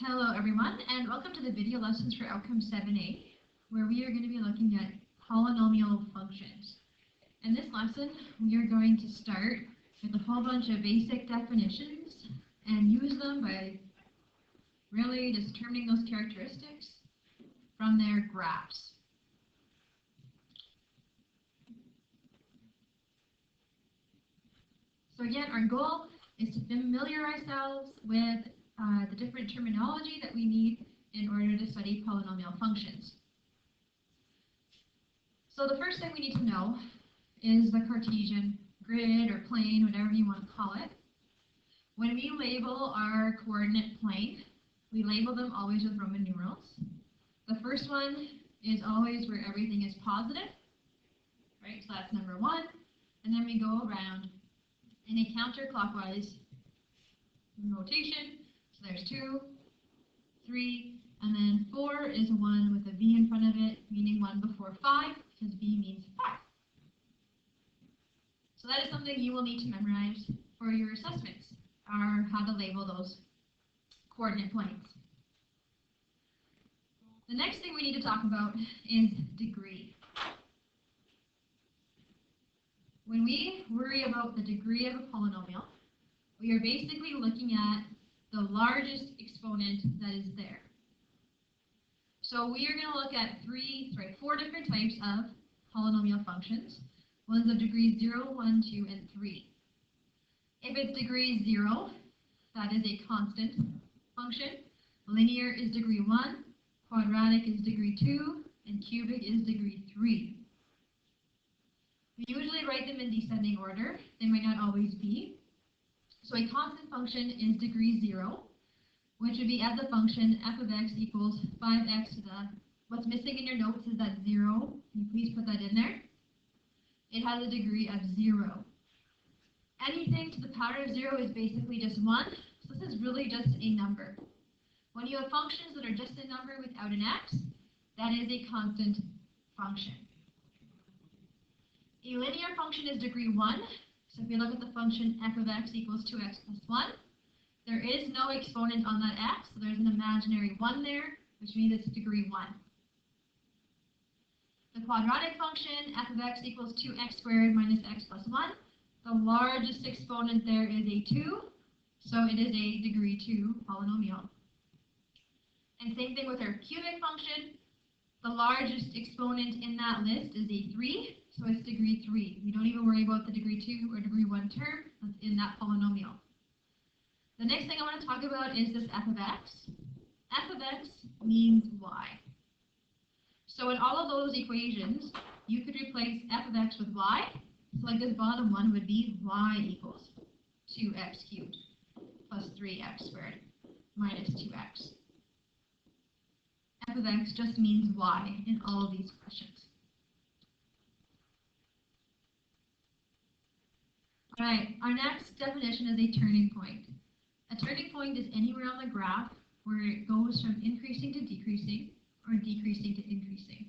Hello everyone, and welcome to the video lessons for Outcome 7A, where we are going to be looking at polynomial functions. In this lesson, we are going to start with a whole bunch of basic definitions and use them by really just determining those characteristics from their graphs. So again, our goal is to familiarize ourselves with the different terminology that we need in order to study polynomial functions. So the first thing we need to know is the Cartesian grid or plane, whatever you want to call it. When we label our coordinate plane, we label them always with Roman numerals. The first one is always where everything is positive, right? So that's number 1, and then we go around in a counterclockwise rotation. So there's 2, 3, and then 4 is 1 with a V in front of it, meaning 1 before 5, because V means 5. So that is something you will need to memorize for your assessments, or how to label those coordinate planes. The next thing we need to talk about is degree. When we worry about the degree of a polynomial, we are basically looking at the largest exponent that is there. So we are going to look at 4 different types of polynomial functions. Ones of degree 0, 1, 2, and 3. If it's degree 0, that is a constant function. Linear is degree 1, quadratic is degree 2, and cubic is degree 3. We usually write them in descending order. They might not always be. So a constant function is degree 0, which would be as a function f of x equals 5x to the, what's missing in your notes is that 0. Can you please put that in there? It has a degree of 0. Anything to the power of 0 is basically just 1, so this is really just a number. When you have functions that are just a number without an x, that is a constant function. A linear function is degree 1. So if you look at the function f of x equals 2x plus 1, there is no exponent on that x, so there's an imaginary 1 there, which means it's degree 1. The quadratic function, f of x equals 2x squared minus x plus 1, the largest exponent there is a 2, so it is a degree 2 polynomial. And same thing with our cubic function, the largest exponent in that list is a 3, so it's degree 3. We don't even worry about the degree 2 or degree 1 term that's in that polynomial. The next thing I want to talk about is this f of x. F of x means y. So in all of those equations, you could replace f of x with y. So like this bottom one would be y equals 2x cubed plus 3x squared minus 2x. F of x just means y in all of these questions. Alright, our next definition is a turning point. A turning point is anywhere on the graph where it goes from increasing to decreasing or decreasing to increasing.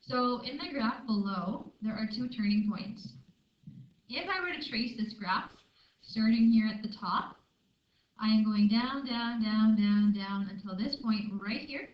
So in the graph below, there are 2 turning points. If I were to trace this graph, starting here at the top, I am going down, down, down, down, down until this point right here,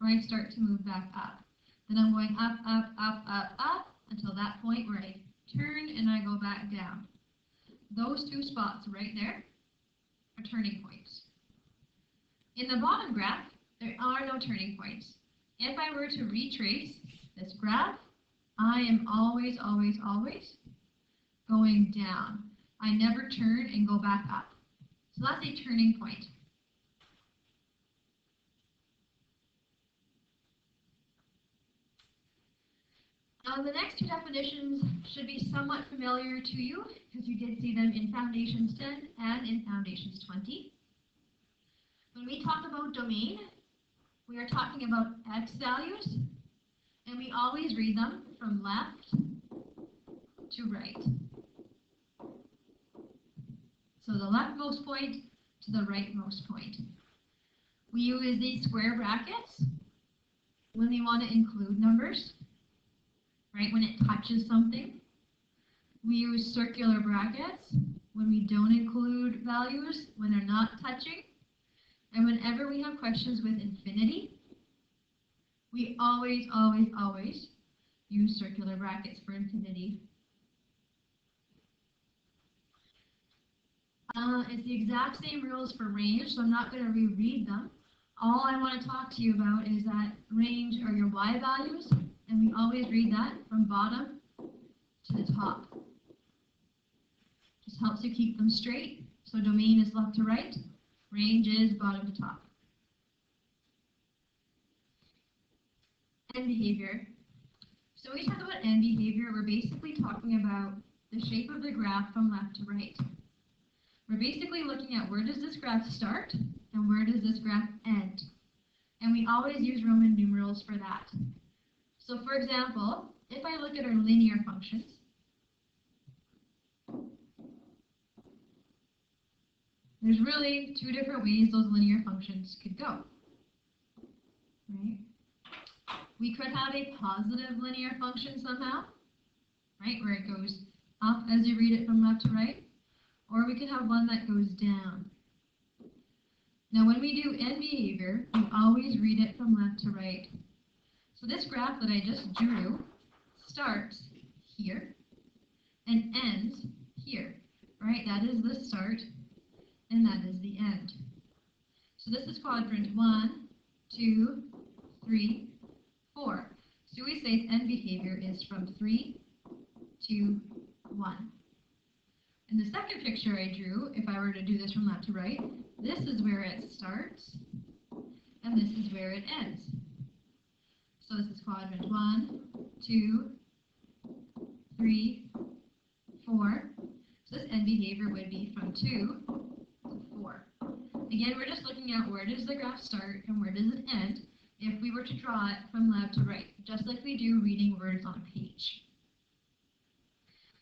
where I start to move back up. Then I'm going up, up, up, up, up, until that point where I turn and I go back down. Those 2 spots right there are turning points. In the bottom graph, there are no turning points. If I were to retrace this graph, I am always, always, always going down. I never turn and go back up. So that's a turning point. The next 2 definitions should be somewhat familiar to you because you did see them in Foundations 10 and in Foundations 20. When we talk about domain, we are talking about x values, and we always read them from left to right. So the leftmost point to the rightmost point. We use these square brackets when we want to include numbers. Right, when it touches something. We use circular brackets when we don't include values, when they're not touching. And whenever we have questions with infinity, we always, always, always use circular brackets for infinity. It's the exact same rules for range, so I'm not going to reread them. All I want to talk to you about is that range are your y values, and we always read that from bottom to the top. Just helps you keep them straight. So domain is left to right, range is bottom to top. End behavior. So when we talk about end behavior, we're basically talking about the shape of the graph from left to right. We're basically looking at where does this graph start and where does this graph end. And we always use Roman numerals for that. So for example, if I look at our linear functions, there's really two different ways those linear functions could go. Right? We could have a positive linear function somehow, right, where it goes up as you read it from left to right, or we could have one that goes down. Now when we do end behavior, we always read it from left to right. So this graph that I just drew starts here and ends here, right? That is the start and that is the end. So this is quadrant 1, 2, 3, 4. So we say end behavior is from 3 to 1. In the second picture I drew, if I were to do this from left to right, this is where it starts, and this is where it ends. So this is quadrant 1, 2, 3, 4. So this end behavior would be from 2 to 4. Again, we're just looking at where does the graph start and where does it end if we were to draw it from left to right, just like we do reading words on a page.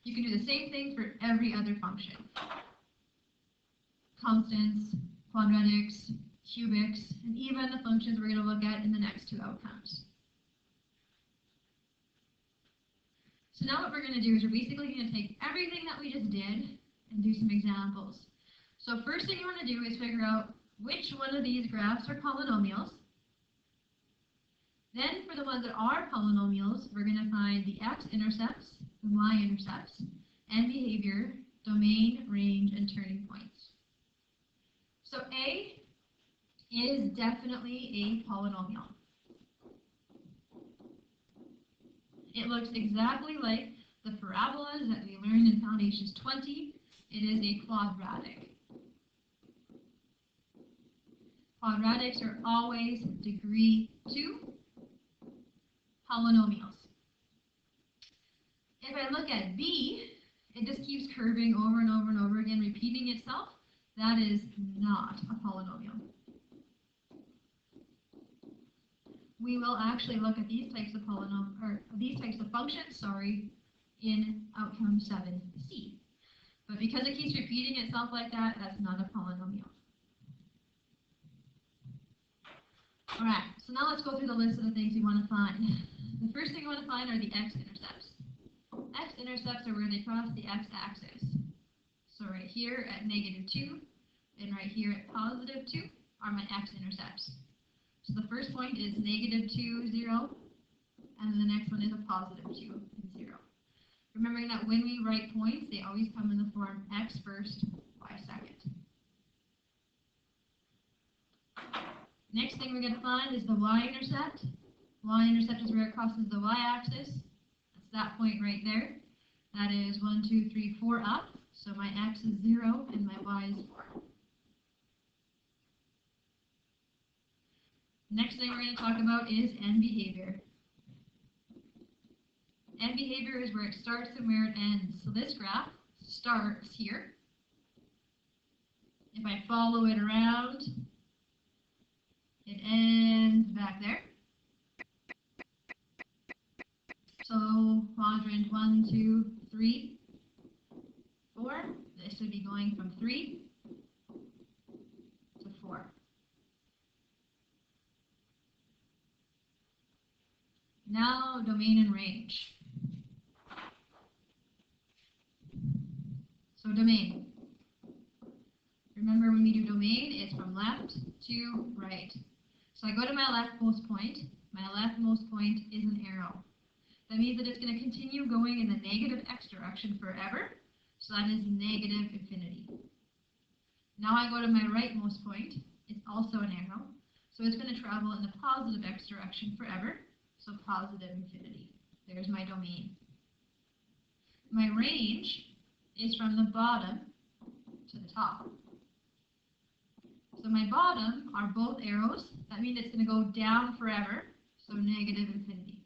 You can do the same thing for every other function. Constants, quadratics, cubics, and even the functions we're going to look at in the next two outcomes. So now what we're going to do is we're basically going to take everything that we just did and do some examples. So first thing you want to do is figure out which one of these graphs are polynomials. Then for the ones that are polynomials, we're going to find the x-intercepts, the y-intercepts, end behavior, domain, range, and turning points. So A is definitely a polynomial. It looks exactly like the parabolas that we learned in Foundations 20. It is a quadratic. Quadratics are always degree 2 polynomials. If I look at B, it just keeps curving over and over and over again, repeating itself. That is not a polynomial. We will actually look at these types of functions, in outcome 7C. But because it keeps repeating itself like that, that's not a polynomial. All right, so now let's go through the list of the things we want to find. The first thing we want to find are the x-intercepts. X-intercepts are where they cross the x-axis. So right here at -2 and right here at +2 are my x-intercepts. So the first point is -2, 0, and then the next one is a +2 and 0. Remembering that when we write points, they always come in the form x first, y second. Next thing we're going to find is the y-intercept. Y-intercept is where it crosses the y-axis. That's that point right there. That is 1, 2, 3, 4 up. So my x is 0 and my y is 4. Next thing we're going to talk about is end behavior. End behavior is where it starts and where it ends. So this graph starts here. If I follow it around, it ends back there. So quadrant 1, 2, 3, 4. This would be going from 3 to 4. Now domain and range. So domain. Remember when we do domain, it's from left left to right. So I go to my leftmost point. My leftmost point is an arrow. That means that it's going to continue going in the negative x direction forever. So that is negative infinity. Now I go to my rightmost point. It's also an arrow. So it's going to travel in the positive x direction forever. So positive infinity. There's my domain. My range is from the bottom to the top. So my bottom are both arrows. That means it's going to go down forever. So negative infinity.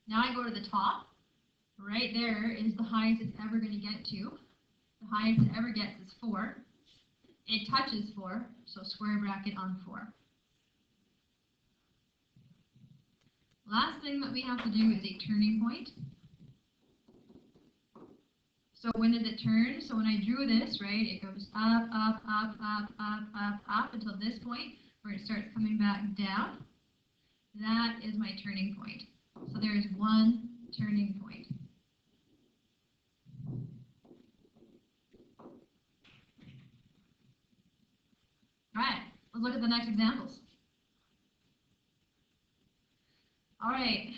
Now I go to the top. Right there is the highest it's ever going to get to. The highest it ever gets is 4. It touches 4, so square bracket on 4. Last thing that we have to do is a turning point. So when does it turn? So when I drew this, right, it goes up, up, up, up, up, up, up until this point where it starts coming back down. That is my turning point. So there is one turning point. All right, let's look at the next examples. All right,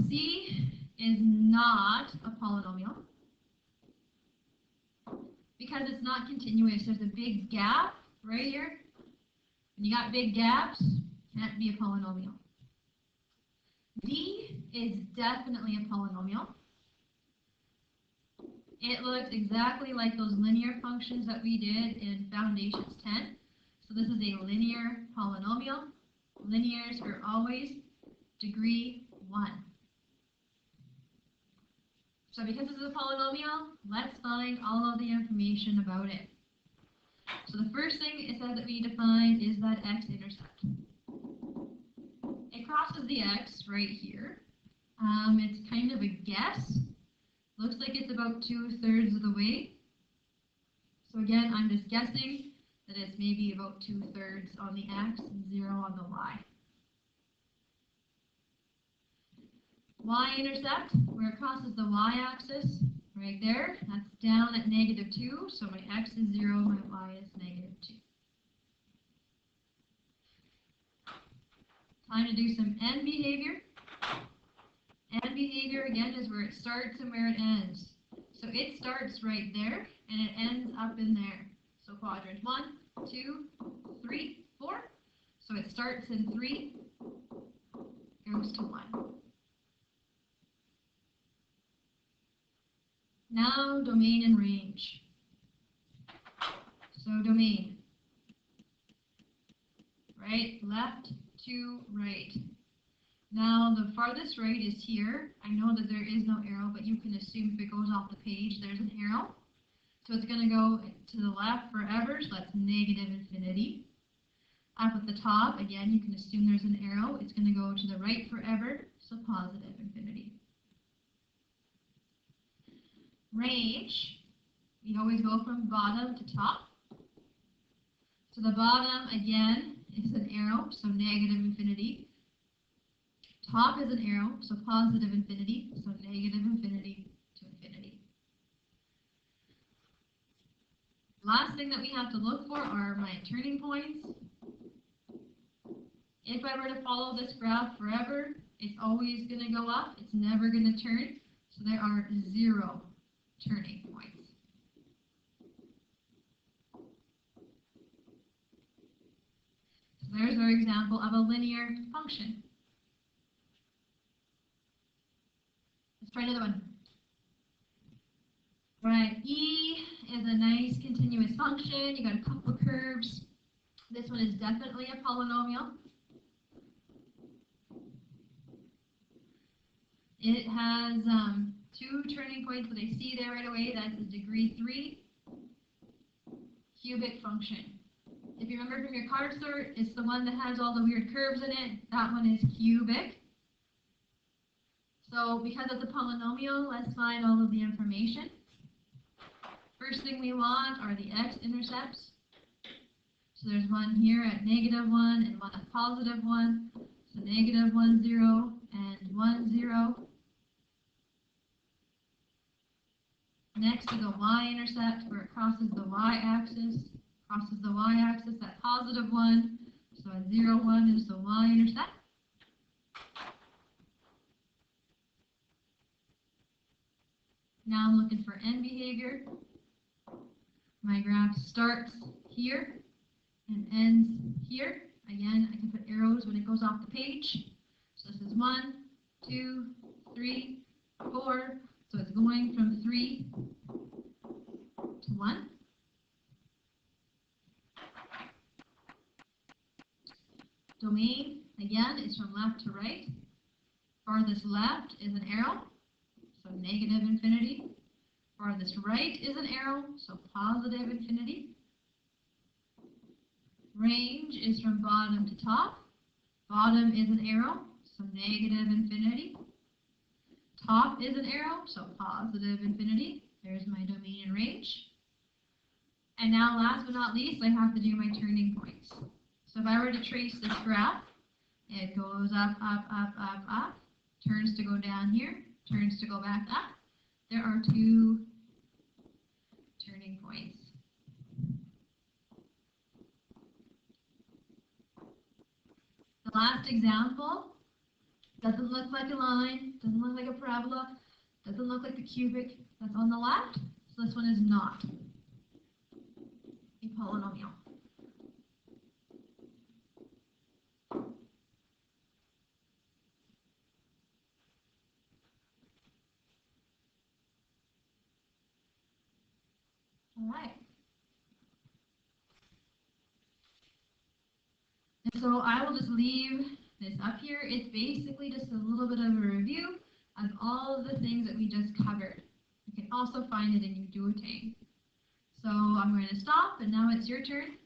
C is not a polynomial because it's not continuous. There's a big gap right here. When you got big gaps, can't be a polynomial. D is definitely a polynomial. It looks exactly like those linear functions that we did in Foundations 10. So this is a linear polynomial. Linears are always degree 1. So because this is a polynomial, let's find all of the information about it. So the first thing it says that we define is that x-intercept. It crosses the x right here. It's kind of a guess. Looks like it's about 2/3 of the way. So again, I'm just guessing that it's maybe about 2/3 on the x and 0 on the y. Y-intercept, where it crosses the y-axis, right there, that's down at -2, so my x is 0, my y is -2. Time to do some end behavior. End behavior, again, is where it starts and where it ends. So it starts right there, and it ends up in there. So quadrant 1, 2, 3, 4. So it starts in 3, goes to 1. Now, domain and range. So domain. Right, left to right. Now, the farthest right is here. I know that there is no arrow, but you can assume if it goes off the page, there's an arrow. So it's going to go to the left forever, so that's negative infinity. Up at the top, again, you can assume there's an arrow. It's going to go to the right forever, so positive infinity. Range, we always go from bottom to top. So the bottom, again, is an arrow, so negative infinity. Top is an arrow, so positive infinity, so negative infinity to infinity. Last thing that we have to look for are my turning points. If I were to follow this graph forever, it's always going to go up. It's never going to turn. So there are 0 turning points. So there's our example of a linear function. Let's try another one. All right, E is a nice continuous function. You got a couple of curves. This one is definitely a polynomial. It has 2 turning points that I see there right away. That's a degree 3 cubic function. If you remember from your card sort, it's the one that has all the weird curves in it. That one is cubic. So because it's a polynomial, let's find all of the information. First thing we want are the x-intercepts. So there's one here at -1 and one at +1. So -1, 0 and 1, 0. Next is a y-intercept where it crosses the y-axis. Crosses the y-axis at positive 1. So at 0, 1 is the y-intercept. Now I'm looking for end behavior. My graph starts here and ends here. Again, I can put arrows when it goes off the page. So this is 1, 2, 3, 4. So it's going from 3 to 1. Domain, again, is from left to right. Farthest left is an arrow, so negative infinity. Farthest right is an arrow, so positive infinity. Range is from bottom to top. Bottom is an arrow, so negative infinity. Top is an arrow, so positive infinity. There's my domain and range. And now last but not least, I have to do my turning points. So if I were to trace this graph, it goes up, up, up, up, up, turns to go down here, turns to go back up. There are 2 turning points. The last example doesn't look like a line, doesn't look like a parabola, doesn't look like the cubic that's on the left, so this one is not a polynomial. All right. And so I will just leave this up here. It's basically just a little bit of a review of all of the things that we just covered. You can also find it in your duotang. So I'm going to stop, and now it's your turn.